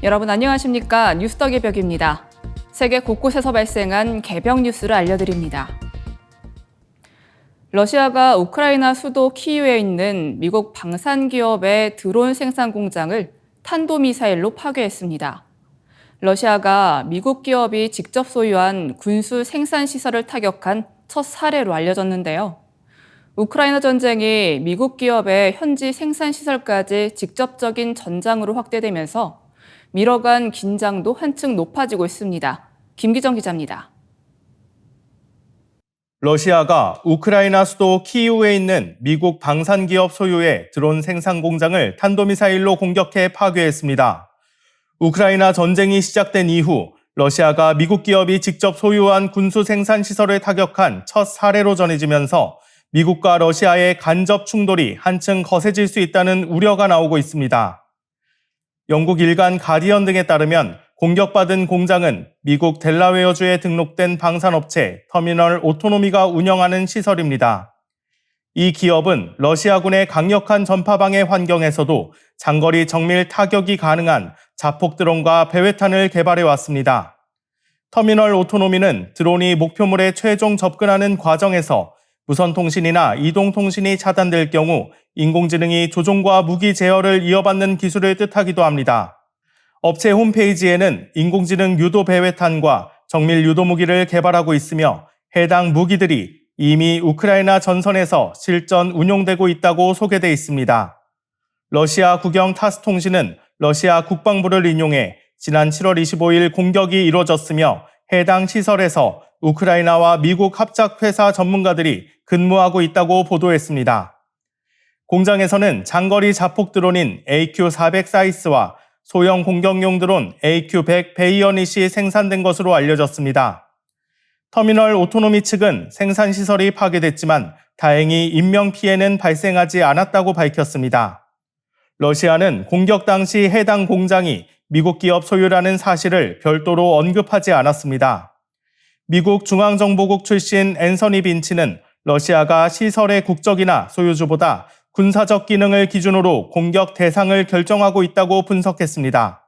여러분 안녕하십니까? 뉴스덕의 벽입니다. 세계 곳곳에서 발생한 개벽 뉴스를 알려드립니다. 러시아가 우크라이나 수도 키이우에 있는 미국 방산기업의 드론 생산 공장을 탄도미사일로 파괴했습니다. 러시아가 미국 기업이 직접 소유한 군수 생산 시설을 타격한 첫 사례로 알려졌는데요. 우크라이나 전쟁이 미국 기업의 현지 생산 시설까지 직접적인 전장으로 확대되면서 미뤄간 긴장도 한층 높아지고 있습니다. 김기정 기자입니다. 러시아가 우크라이나 수도 키이우에 있는 미국 방산기업 소유의 드론 생산 공장을 탄도미사일로 공격해 파괴했습니다. 우크라이나 전쟁이 시작된 이후 러시아가 미국 기업이 직접 소유한 군수 생산 시설을 타격한 첫 사례로 전해지면서 미국과 러시아의 간접 충돌이 한층 거세질 수 있다는 우려가 나오고 있습니다. 영국 일간 가디언 등에 따르면 공격받은 공장은 미국 델라웨어주에 등록된 방산업체 터미널 오토노미가 운영하는 시설입니다. 이 기업은 러시아군의 강력한 전파방해 환경에서도 장거리 정밀 타격이 가능한 자폭 드론과 배회탄을 개발해 왔습니다. 터미널 오토노미는 드론이 목표물에 최종 접근하는 과정에서 무선통신이나 이동통신이 차단될 경우 인공지능이 조종과 무기 제어를 이어받는 기술을 뜻하기도 합니다. 업체 홈페이지에는 인공지능 유도 배회탄과 정밀 유도 무기를 개발하고 있으며 해당 무기들이 이미 우크라이나 전선에서 실전 운용되고 있다고 소개돼 있습니다. 러시아 국영 타스통신은 러시아 국방부를 인용해 지난 7월 25일 공격이 이뤄졌으며 해당 시설에서 우크라이나와 미국 합작회사 전문가들이 근무하고 있다고 보도했습니다. 공장에서는 장거리 자폭 드론인 AQ-400 사이스와 소형 공격용 드론 AQ-100 베이어닛이 생산된 것으로 알려졌습니다. 터미널 오토노미 측은 생산시설이 파괴됐지만 다행히 인명피해는 발생하지 않았다고 밝혔습니다. 러시아는 공격 당시 해당 공장이 미국 기업 소유라는 사실을 별도로 언급하지 않았습니다. 미국 중앙정보국 출신 앤서니 빈치는 러시아가 시설의 국적이나 소유주보다 군사적 기능을 기준으로 공격 대상을 결정하고 있다고 분석했습니다.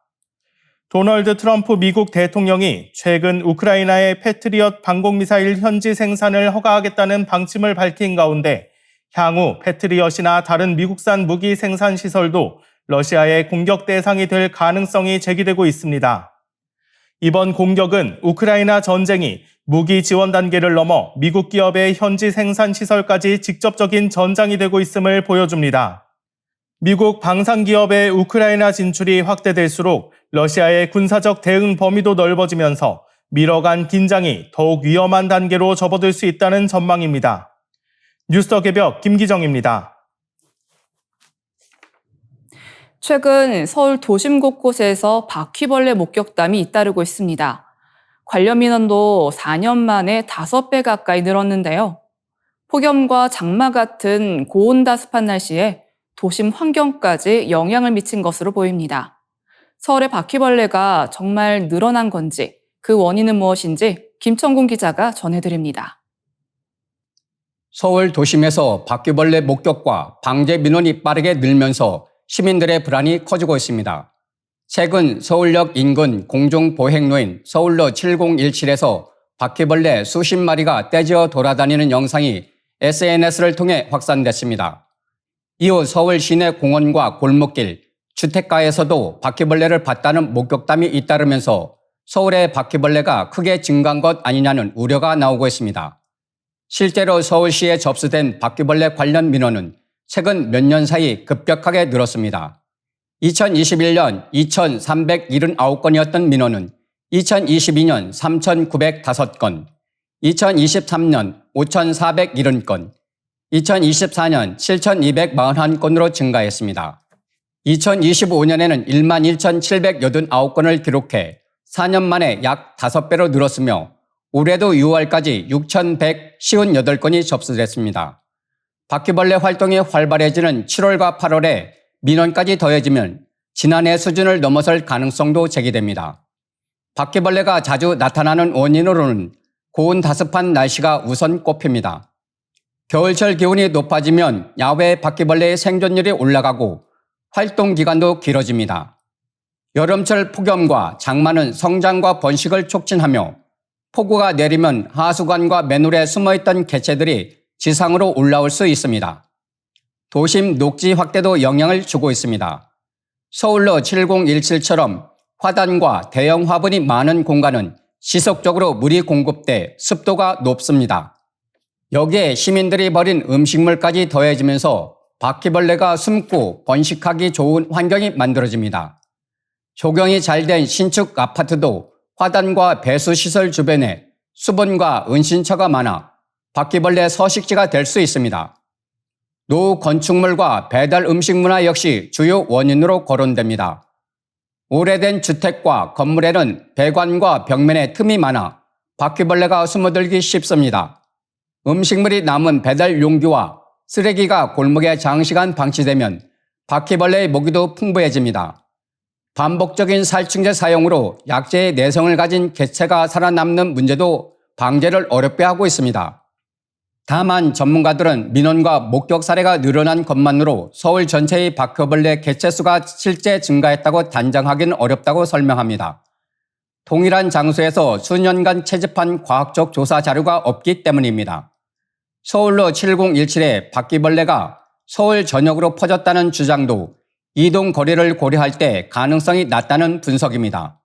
도널드 트럼프 미국 대통령이 최근 우크라이나의 패트리엇 방공미사일 현지 생산을 허가하겠다는 방침을 밝힌 가운데 향후 패트리엇이나 다른 미국산 무기 생산 시설도 러시아의 공격 대상이 될 가능성이 제기되고 있습니다. 이번 공격은 우크라이나 전쟁이 무기 지원 단계를 넘어 미국 기업의 현지 생산 시설까지 직접적인 전장이 되고 있음을 보여줍니다. 미국 방산기업의 우크라이나 진출이 확대될수록 러시아의 군사적 대응 범위도 넓어지면서 미뤄간 긴장이 더욱 위험한 단계로 접어들 수 있다는 전망입니다. 뉴스덕의 벽 김기정입니다. 최근 서울 도심 곳곳에서 바퀴벌레 목격담이 잇따르고 있습니다. 관련 민원도 4년 만에 5배 가까이 늘었는데요. 폭염과 장마 같은 고온다습한 날씨에 도심 환경까지 영향을 미친 것으로 보입니다. 서울의 바퀴벌레가 정말 늘어난 건지, 그 원인은 무엇인지 김천공 기자가 전해드립니다. 서울 도심에서 바퀴벌레 목격과 방제 민원이 빠르게 늘면서 시민들의 불안이 커지고 있습니다. 최근 서울역 인근 공중보행로인 서울로 7017에서 바퀴벌레 수십 마리가 떼지어 돌아다니는 영상이 SNS를 통해 확산됐습니다. 이후 서울 시내 공원과 골목길, 주택가에서도 바퀴벌레를 봤다는 목격담이 잇따르면서 서울의 바퀴벌레가 크게 증가한 것 아니냐는 우려가 나오고 있습니다. 실제로 서울시에 접수된 바퀴벌레 관련 민원은 최근 몇 년 사이 급격하게 늘었습니다. 2021년 2,379건이었던 민원은 2022년 3,905건, 2023년 5,470건, 2024년 7,241건으로 증가했습니다. 2025년에는 11,789건을 기록해 4년 만에 약 5배로 늘었으며 올해도 6월까지 6,158건이 접수됐습니다. 바퀴벌레 활동이 활발해지는 7월과 8월에 민원까지 더해지면 지난해 수준을 넘어설 가능성도 제기됩니다. 바퀴벌레가 자주 나타나는 원인으로는 고온다습한 날씨가 우선 꼽힙니다. 겨울철 기온이 높아지면 야외 바퀴벌레의 생존율이 올라가고 활동 기간도 길어집니다. 여름철 폭염과 장마는 성장과 번식을 촉진하며 폭우가 내리면 하수관과 맨홀에 숨어있던 개체들이 지상으로 올라올 수 있습니다. 도심 녹지 확대도 영향을 주고 있습니다. 서울로 7017처럼 화단과 대형 화분이 많은 공간은 지속적으로 물이 공급돼 습도가 높습니다. 여기에 시민들이 버린 음식물까지 더해지면서 바퀴벌레가 숨고 번식하기 좋은 환경이 만들어집니다. 조경이 잘 된 신축 아파트도 화단과 배수시설 주변에 수분과 은신처가 많아 바퀴벌레 서식지가 될 수 있습니다. 노후 건축물과 배달 음식 문화 역시 주요 원인으로 거론됩니다. 오래된 주택과 건물에는 배관과 벽면에 틈이 많아 바퀴벌레가 숨어들기 쉽습니다. 음식물이 남은 배달 용기와 쓰레기가 골목에 장시간 방치되면 바퀴벌레의 모기도 풍부해집니다. 반복적인 살충제 사용으로 약재의 내성을 가진 개체가 살아남는 문제도 방제를 어렵게 하고 있습니다. 다만 전문가들은 민원과 목격 사례가 늘어난 것만으로 서울 전체의 바퀴벌레 개체 수가 실제 증가했다고 단정하기는 어렵다고 설명합니다. 동일한 장소에서 수년간 채집한 과학적 조사 자료가 없기 때문입니다. 서울로 7017의 바퀴벌레가 서울 전역으로 퍼졌다는 주장도 이동 거리를 고려할 때 가능성이 낮다는 분석입니다.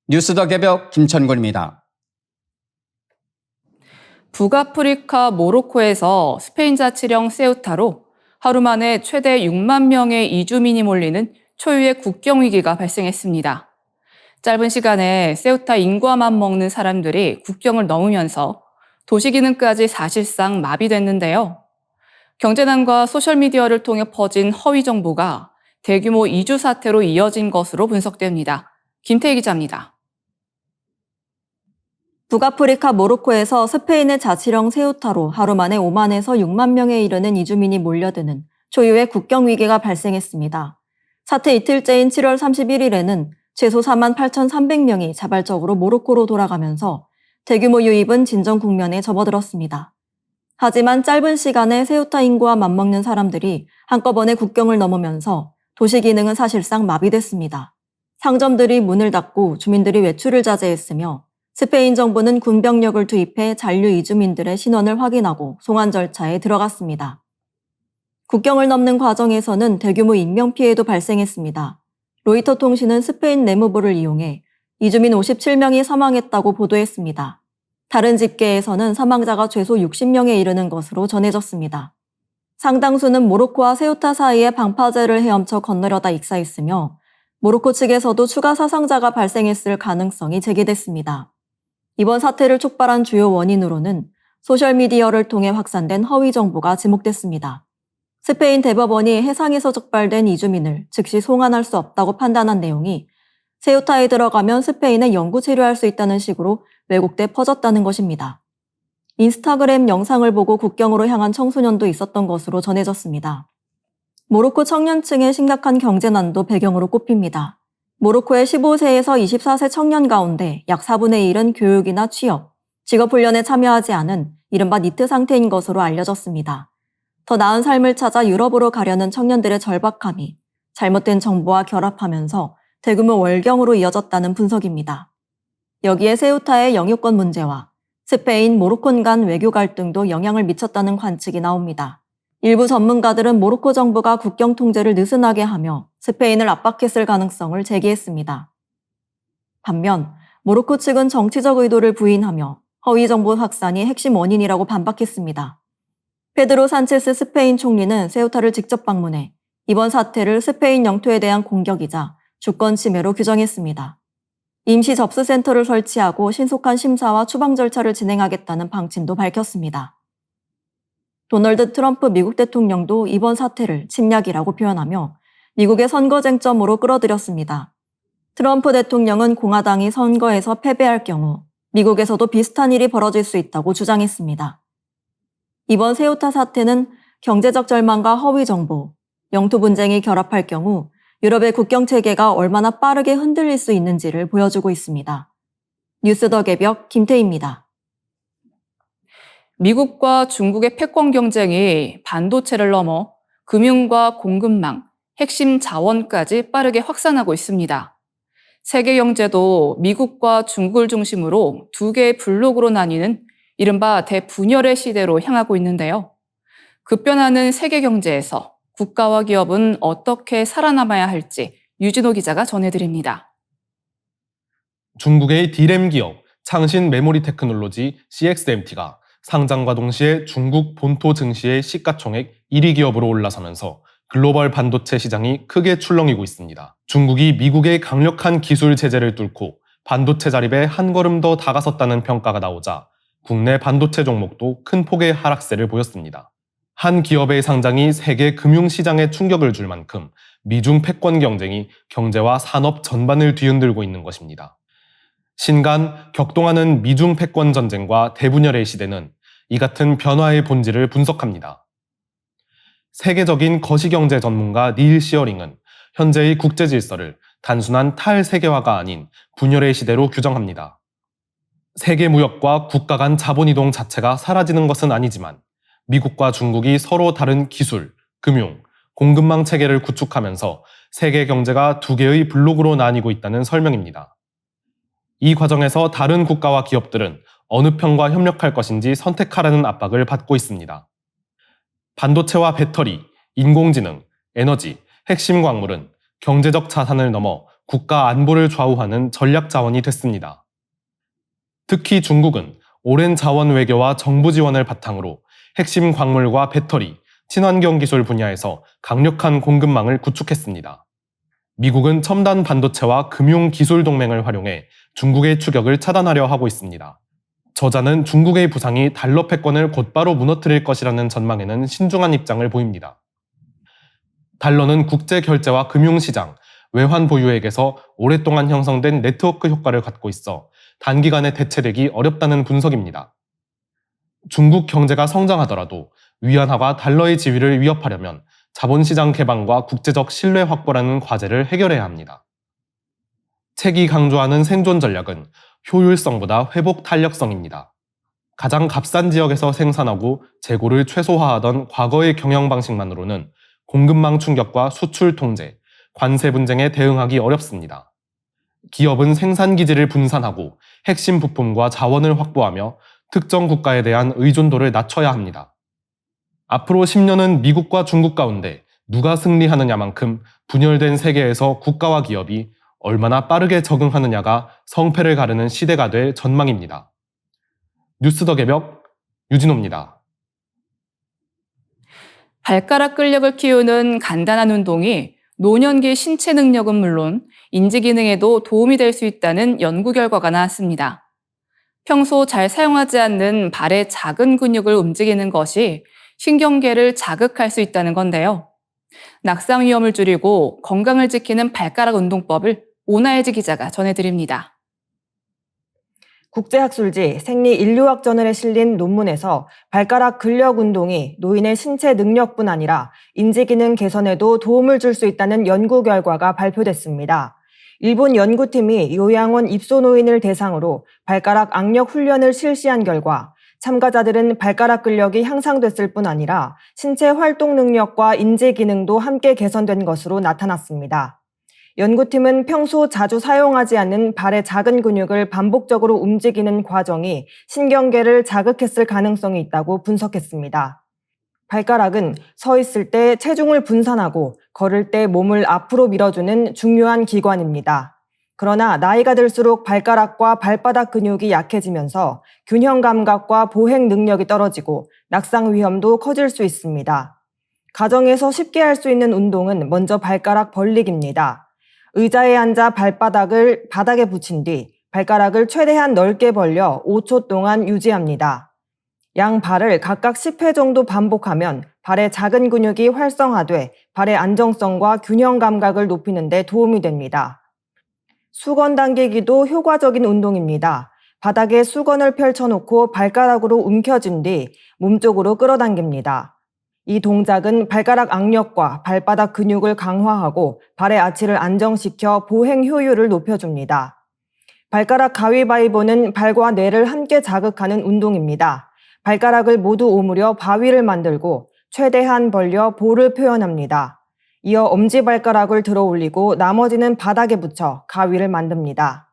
뉴스 더 개벽 김천군입니다. 북아프리카 모로코에서 스페인 자치령 세우타로 하루 만에 최대 6만 명의 이주민이 몰리는 초유의 국경 위기가 발생했습니다. 짧은 시간에 세우타 인구와 맞먹는 사람들이 국경을 넘으면서 도시 기능까지 사실상 마비됐는데요. 경제난과 소셜미디어를 통해 퍼진 허위 정보가 대규모 이주 사태로 이어진 것으로 분석됩니다. 김태희 기자입니다. 북아프리카 모로코에서 스페인의 자치령 세우타로 하루 만에 5만에서 6만 명에 이르는 이주민이 몰려드는 초유의 국경 위기가 발생했습니다. 사태 이틀째인 7월 31일에는 최소 4만 8,300명이 자발적으로 모로코로 돌아가면서 대규모 유입은 진정 국면에 접어들었습니다. 하지만 짧은 시간에 세우타 인구와 맞먹는 사람들이 한꺼번에 국경을 넘으면서 도시 기능은 사실상 마비됐습니다. 상점들이 문을 닫고 주민들이 외출을 자제했으며 스페인 정부는 군병력을 투입해 잔류 이주민들의 신원을 확인하고 송환 절차에 들어갔습니다. 국경을 넘는 과정에서는 대규모 인명피해도 발생했습니다. 로이터 통신은 스페인 내무부를 이용해 이주민 57명이 사망했다고 보도했습니다. 다른 집계에서는 사망자가 최소 60명에 이르는 것으로 전해졌습니다. 상당수는 모로코와 세우타 사이에 방파제를 헤엄쳐 건너려다 익사했으며 모로코 측에서도 추가 사상자가 발생했을 가능성이 제기됐습니다. 이번 사태를 촉발한 주요 원인으로는 소셜미디어를 통해 확산된 허위 정보가 지목됐습니다. 스페인 대법원이 해상에서 적발된 이주민을 즉시 송환할 수 없다고 판단한 내용이 세우타에 들어가면 스페인에 영구 체류할 수 있다는 식으로 왜곡돼 퍼졌다는 것입니다. 인스타그램 영상을 보고 국경으로 향한 청소년도 있었던 것으로 전해졌습니다. 모로코 청년층의 심각한 경제난도 배경으로 꼽힙니다. 모로코의 15세에서 24세 청년 가운데 약 4분의 1은 교육이나 취업, 직업훈련에 참여하지 않은 이른바 니트 상태인 것으로 알려졌습니다. 더 나은 삶을 찾아 유럽으로 가려는 청년들의 절박함이 잘못된 정보와 결합하면서 대규모 월경으로 이어졌다는 분석입니다. 여기에 세우타의 영유권 문제와 스페인, 모로콘 간 외교 갈등도 영향을 미쳤다는 관측이 나옵니다. 일부 전문가들은 모로코 정부가 국경 통제를 느슨하게 하며 스페인을 압박했을 가능성을 제기했습니다. 반면 모로코 측은 정치적 의도를 부인하며 허위 정보 확산이 핵심 원인이라고 반박했습니다. 페드로 산체스 스페인 총리는 세우타를 직접 방문해 이번 사태를 스페인 영토에 대한 공격이자 주권 침해로 규정했습니다. 임시 접수센터를 설치하고 신속한 심사와 추방 절차를 진행하겠다는 방침도 밝혔습니다. 도널드 트럼프 미국 대통령도 이번 사태를 침략이라고 표현하며 미국의 선거 쟁점으로 끌어들였습니다. 트럼프 대통령은 공화당이 선거에서 패배할 경우 미국에서도 비슷한 일이 벌어질 수 있다고 주장했습니다. 이번 세우타 사태는 경제적 절망과 허위 정보, 영토 분쟁이 결합할 경우 유럽의 국경 체계가 얼마나 빠르게 흔들릴 수 있는지를 보여주고 있습니다. 뉴스 더 개벽 김태희입니다. 미국과 중국의 패권 경쟁이 반도체를 넘어 금융과 공급망, 핵심 자원까지 빠르게 확산하고 있습니다. 세계 경제도 미국과 중국을 중심으로 두 개의 블록으로 나뉘는 이른바 대분열의 시대로 향하고 있는데요. 급변하는 세계 경제에서 국가와 기업은 어떻게 살아남아야 할지 유진호 기자가 전해드립니다. 중국의 D램 기업 창신 메모리 테크놀로지 CXMT가 상장과 동시에 중국 본토 증시의 시가총액 1위 기업으로 올라서면서 글로벌 반도체 시장이 크게 출렁이고 있습니다. 중국이 미국의 강력한 기술 제재를 뚫고 반도체 자립에 한 걸음 더 다가섰다는 평가가 나오자 국내 반도체 종목도 큰 폭의 하락세를 보였습니다. 한 기업의 상장이 세계 금융시장에 충격을 줄 만큼 미중 패권 경쟁이 경제와 산업 전반을 뒤흔들고 있는 것입니다. 신간 격동하는 미중 패권 전쟁과 대분열의 시대는 이 같은 변화의 본질을 분석합니다. 세계적인 거시경제 전문가 닐 시어링은 현재의 국제 질서를 단순한 탈세계화가 아닌 분열의 시대로 규정합니다. 세계 무역과 국가 간 자본 이동 자체가 사라지는 것은 아니지만 미국과 중국이 서로 다른 기술, 금융, 공급망 체계를 구축하면서 세계 경제가 두 개의 블록으로 나뉘고 있다는 설명입니다. 이 과정에서 다른 국가와 기업들은 어느 편과 협력할 것인지 선택하라는 압박을 받고 있습니다. 반도체와 배터리, 인공지능, 에너지, 핵심 광물은 경제적 자산을 넘어 국가 안보를 좌우하는 전략 자원이 됐습니다. 특히 중국은 오랜 자원 외교와 정부 지원을 바탕으로 핵심 광물과 배터리, 친환경 기술 분야에서 강력한 공급망을 구축했습니다. 미국은 첨단 반도체와 금융 기술 동맹을 활용해 중국의 추격을 차단하려 하고 있습니다. 저자는 중국의 부상이 달러 패권을 곧바로 무너뜨릴 것이라는 전망에는 신중한 입장을 보입니다. 달러는 국제 결제와 금융시장, 외환 보유액에서 오랫동안 형성된 네트워크 효과를 갖고 있어 단기간에 대체되기 어렵다는 분석입니다. 중국 경제가 성장하더라도 위안화가 달러의 지위를 위협하려면 자본시장 개방과 국제적 신뢰 확보라는 과제를 해결해야 합니다. 책이 강조하는 생존 전략은 효율성보다 회복 탄력성입니다. 가장 값싼 지역에서 생산하고 재고를 최소화하던 과거의 경영 방식만으로는 공급망 충격과 수출 통제, 관세 분쟁에 대응하기 어렵습니다. 기업은 생산 기지를 분산하고 핵심 부품과 자원을 확보하며 특정 국가에 대한 의존도를 낮춰야 합니다. 앞으로 10년은 미국과 중국 가운데 누가 승리하느냐만큼 분열된 세계에서 국가와 기업이 얼마나 빠르게 적응하느냐가 성패를 가르는 시대가 될 전망입니다. 뉴스 더 개벽 유진호입니다. 발가락 근력을 키우는 간단한 운동이 노년기 신체 능력은 물론 인지 기능에도 도움이 될 수 있다는 연구 결과가 나왔습니다. 평소 잘 사용하지 않는 발의 작은 근육을 움직이는 것이 신경계를 자극할 수 있다는 건데요. 낙상 위험을 줄이고 건강을 지키는 발가락 운동법을 오나혜지 기자가 전해드립니다. 국제학술지 생리인류학 저널에 실린 논문에서 발가락 근력 운동이 노인의 신체 능력뿐 아니라 인지기능 개선에도 도움을 줄 수 있다는 연구 결과가 발표됐습니다. 일본 연구팀이 요양원 입소 노인을 대상으로 발가락 악력 훈련을 실시한 결과 참가자들은 발가락 근력이 향상됐을 뿐 아니라 신체 활동 능력과 인지 기능도 함께 개선된 것으로 나타났습니다. 연구팀은 평소 자주 사용하지 않는 발의 작은 근육을 반복적으로 움직이는 과정이 신경계를 자극했을 가능성이 있다고 분석했습니다. 발가락은 서 있을 때 체중을 분산하고 걸을 때 몸을 앞으로 밀어주는 중요한 기관입니다. 그러나 나이가 들수록 발가락과 발바닥 근육이 약해지면서 균형 감각과 보행 능력이 떨어지고 낙상 위험도 커질 수 있습니다. 가정에서 쉽게 할 수 있는 운동은 먼저 발가락 벌리기입니다. 의자에 앉아 발바닥을 바닥에 붙인 뒤 발가락을 최대한 넓게 벌려 5초 동안 유지합니다. 양 발을 각각 10회 정도 반복하면 발의 작은 근육이 활성화돼 발의 안정성과 균형 감각을 높이는 데 도움이 됩니다. 수건 당기기도 효과적인 운동입니다. 바닥에 수건을 펼쳐놓고 발가락으로 움켜쥔 뒤 몸쪽으로 끌어당깁니다. 이 동작은 발가락 악력과 발바닥 근육을 강화하고 발의 아치를 안정시켜 보행 효율을 높여줍니다. 발가락 가위바위보는 발과 뇌를 함께 자극하는 운동입니다. 발가락을 모두 오므려 바위를 만들고 최대한 벌려 볼을 표현합니다. 이어 엄지발가락을 들어 올리고 나머지는 바닥에 붙여 가위를 만듭니다.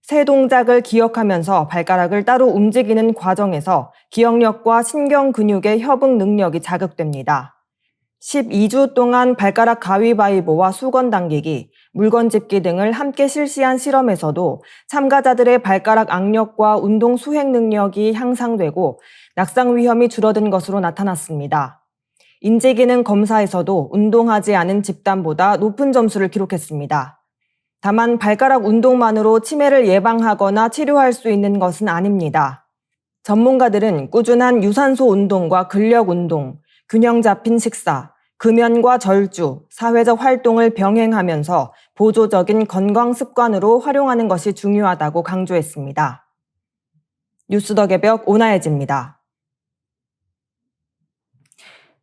세 동작을 기억하면서 발가락을 따로 움직이는 과정에서 기억력과 신경 근육의 협응 능력이 자극됩니다. 12주 동안 발가락 가위바위보와 수건 당기기, 물건 짚기 등을 함께 실시한 실험에서도 참가자들의 발가락 악력과 운동 수행 능력이 향상되고 낙상 위험이 줄어든 것으로 나타났습니다. 인지기능 검사에서도 운동하지 않은 집단보다 높은 점수를 기록했습니다. 다만 발가락 운동만으로 치매를 예방하거나 치료할 수 있는 것은 아닙니다. 전문가들은 꾸준한 유산소 운동과 근력 운동, 균형 잡힌 식사, 금연과 절주, 사회적 활동을 병행하면서 보조적인 건강 습관으로 활용하는 것이 중요하다고 강조했습니다. 뉴스 더 개벽 오나혜지입니다.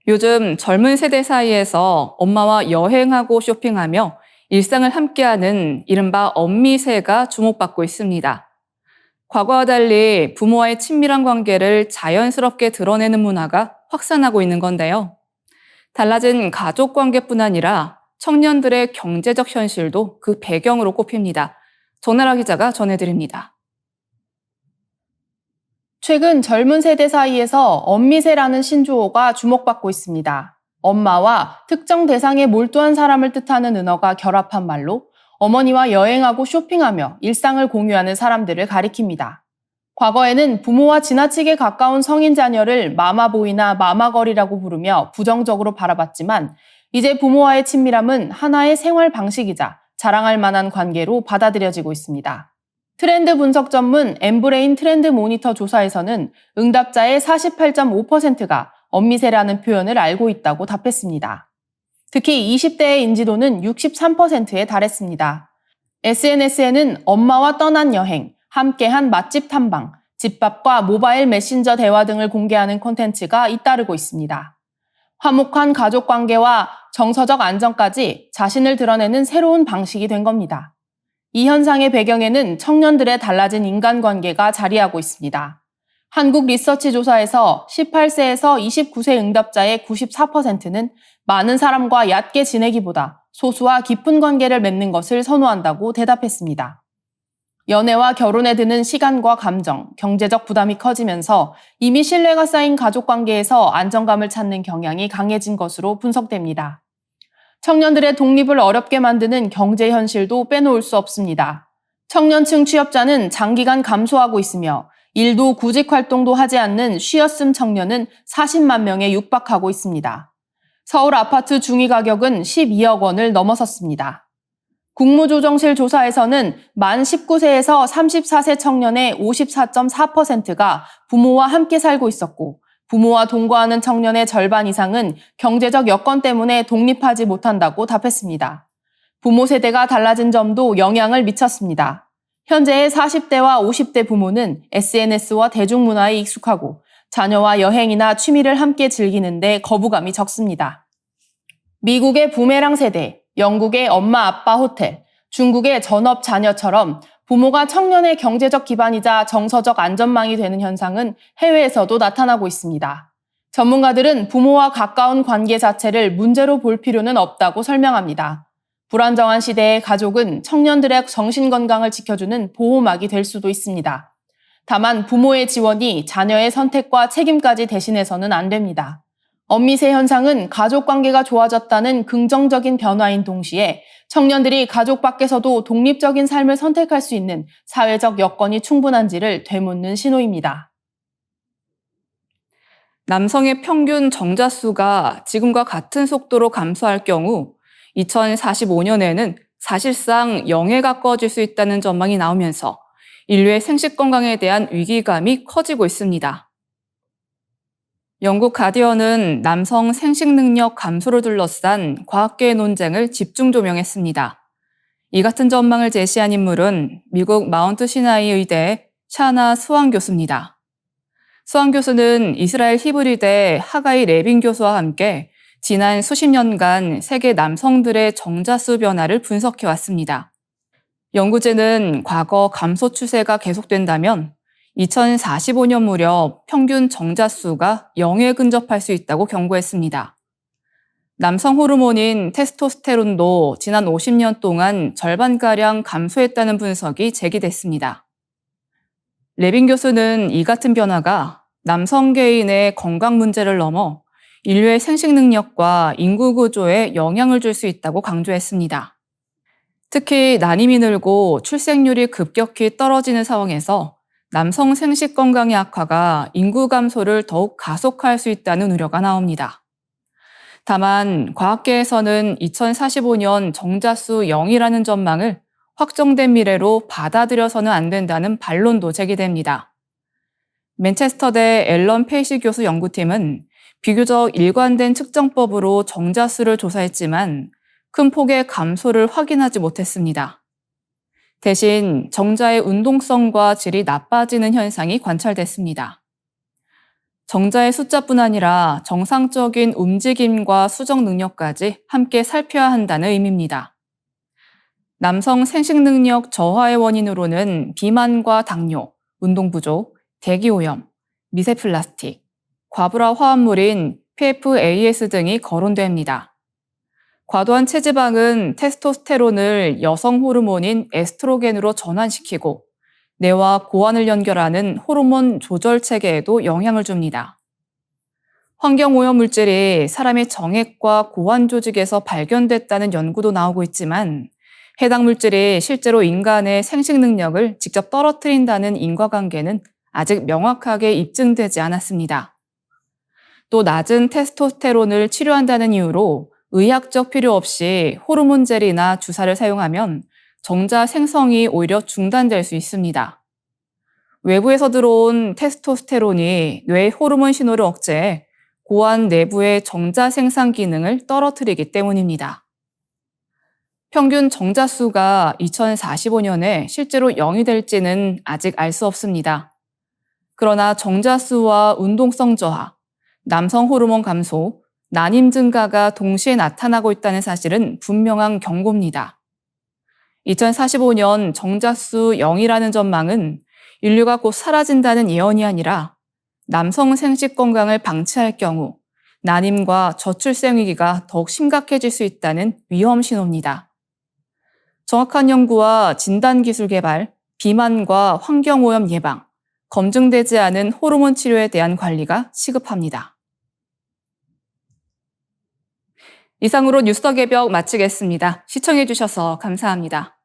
요즘 젊은 세대 사이에서 엄마와 여행하고 쇼핑하며 일상을 함께하는 이른바 엄미세가 주목받고 있습니다. 과거와 달리 부모와의 친밀한 관계를 자연스럽게 드러내는 문화가 확산하고 있는 건데요. 달라진 가족 관계뿐 아니라 청년들의 경제적 현실도 그 배경으로 꼽힙니다. 정나라 기자가 전해드립니다. 최근 젊은 세대 사이에서 엄미세라는 신조어가 주목받고 있습니다. 엄마와 특정 대상에 몰두한 사람을 뜻하는 은어가 결합한 말로 어머니와 여행하고 쇼핑하며 일상을 공유하는 사람들을 가리킵니다. 과거에는 부모와 지나치게 가까운 성인 자녀를 마마보이나 마마걸이라고 부르며 부정적으로 바라봤지만 이제 부모와의 친밀함은 하나의 생활 방식이자 자랑할 만한 관계로 받아들여지고 있습니다. 트렌드 분석 전문 엠브레인 트렌드 모니터 조사에서는 응답자의 48.5%가 엄미세라는 표현을 알고 있다고 답했습니다. 특히 20대의 인지도는 63%에 달했습니다. SNS에는 엄마와 떠난 여행, 함께한 맛집 탐방, 집밥과 모바일 메신저 대화 등을 공개하는 콘텐츠가 잇따르고 있습니다. 화목한 가족 관계와 정서적 안정까지 자신을 드러내는 새로운 방식이 된 겁니다. 이 현상의 배경에는 청년들의 달라진 인간관계가 자리하고 있습니다. 한국 리서치 조사에서 18세에서 29세 응답자의 94%는 많은 사람과 얕게 지내기보다 소수와 깊은 관계를 맺는 것을 선호한다고 대답했습니다. 연애와 결혼에 드는 시간과 감정, 경제적 부담이 커지면서 이미 신뢰가 쌓인 가족관계에서 안정감을 찾는 경향이 강해진 것으로 분석됩니다. 청년들의 독립을 어렵게 만드는 경제 현실도 빼놓을 수 없습니다. 청년층 취업자는 장기간 감소하고 있으며 일도 구직 활동도 하지 않는 쉬었음 청년은 40만 명에 육박하고 있습니다. 서울 아파트 중위 가격은 12억 원을 넘어섰습니다. 국무조정실 조사에서는 만 19세에서 34세 청년의 54.4%가 부모와 함께 살고 있었고 부모와 동거하는 청년의 절반 이상은 경제적 여건 때문에 독립하지 못한다고 답했습니다. 부모 세대가 달라진 점도 영향을 미쳤습니다. 현재의 40대와 50대 부모는 SNS와 대중문화에 익숙하고 자녀와 여행이나 취미를 함께 즐기는데 거부감이 적습니다. 미국의 부메랑 세대, 영국의 엄마 아빠 호텔, 중국의 전업 자녀처럼 부모가 청년의 경제적 기반이자 정서적 안전망이 되는 현상은 해외에서도 나타나고 있습니다. 전문가들은 부모와 가까운 관계 자체를 문제로 볼 필요는 없다고 설명합니다. 불안정한 시대의 가족은 청년들의 정신건강을 지켜주는 보호막이 될 수도 있습니다. 다만 부모의 지원이 자녀의 선택과 책임까지 대신해서는 안 됩니다. 엄미세 현상은 가족 관계가 좋아졌다는 긍정적인 변화인 동시에 청년들이 가족 밖에서도 독립적인 삶을 선택할 수 있는 사회적 여건이 충분한지를 되묻는 신호입니다. 남성의 평균 정자수가 지금과 같은 속도로 감소할 경우 2045년에는 사실상 0에 가까워질 수 있다는 전망이 나오면서 인류의 생식 건강에 대한 위기감이 커지고 있습니다. 영국 가디언은 남성 생식 능력 감소를 둘러싼 과학계의 논쟁을 집중 조명했습니다. 이 같은 전망을 제시한 인물은 미국 마운트 시나이 의대 샤나 스완 교수입니다. 스완 교수는 이스라엘 히브리대 하가이 레빈 교수와 함께 지난 수십 년간 세계 남성들의 정자수 변화를 분석해왔습니다. 연구진은 과거 감소 추세가 계속된다면 2045년 무렵 평균 정자수가 0에 근접할 수 있다고 경고했습니다. 남성 호르몬인 테스토스테론도 지난 50년 동안 절반가량 감소했다는 분석이 제기됐습니다. 레빈 교수는 이 같은 변화가 남성 개인의 건강 문제를 넘어 인류의 생식 능력과 인구 구조에 영향을 줄 수 있다고 강조했습니다. 특히 난임이 늘고 출생률이 급격히 떨어지는 상황에서 남성 생식 건강의 악화가 인구 감소를 더욱 가속화할 수 있다는 우려가 나옵니다. 다만 과학계에서는 2045년 정자수 0이라는 전망을 확정된 미래로 받아들여서는 안 된다는 반론도 제기됩니다. 맨체스터대 앨런 페이시 교수 연구팀은 비교적 일관된 측정법으로 정자수를 조사했지만 큰 폭의 감소를 확인하지 못했습니다. 대신 정자의 운동성과 질이 나빠지는 현상이 관찰됐습니다. 정자의 숫자뿐 아니라 정상적인 움직임과 수정 능력까지 함께 살펴야 한다는 의미입니다. 남성 생식 능력 저하의 원인으로는 비만과 당뇨, 운동 부족, 대기오염, 미세 플라스틱, 과부라 화합물인 PFAS 등이 거론됩니다. 과도한 체지방은 테스토스테론을 여성 호르몬인 에스트로겐으로 전환시키고 뇌와 고환을 연결하는 호르몬 조절 체계에도 영향을 줍니다. 환경오염 물질이 사람의 정액과 고환 조직에서 발견됐다는 연구도 나오고 있지만 해당 물질이 실제로 인간의 생식 능력을 직접 떨어뜨린다는 인과관계는 아직 명확하게 입증되지 않았습니다. 또 낮은 테스토스테론을 치료한다는 이유로 의학적 필요 없이 호르몬 젤이나 주사를 사용하면 정자 생성이 오히려 중단될 수 있습니다. 외부에서 들어온 테스토스테론이 뇌 호르몬 신호를 억제해 고환 내부의 정자 생산 기능을 떨어뜨리기 때문입니다. 평균 정자수가 2045년에 실제로 0이 될지는 아직 알 수 없습니다. 그러나 정자수와 운동성 저하, 남성 호르몬 감소, 난임 증가가 동시에 나타나고 있다는 사실은 분명한 경고입니다. 2045년 정자수 0이라는 전망은 인류가 곧 사라진다는 예언이 아니라 남성 생식 건강을 방치할 경우 난임과 저출생 위기가 더욱 심각해질 수 있다는 위험 신호입니다. 정확한 연구와 진단기술 개발, 비만과 환경오염 예방, 검증되지 않은 호르몬 치료에 대한 관리가 시급합니다. 이상으로 뉴스 더 개벽 마치겠습니다. 시청해주셔서 감사합니다.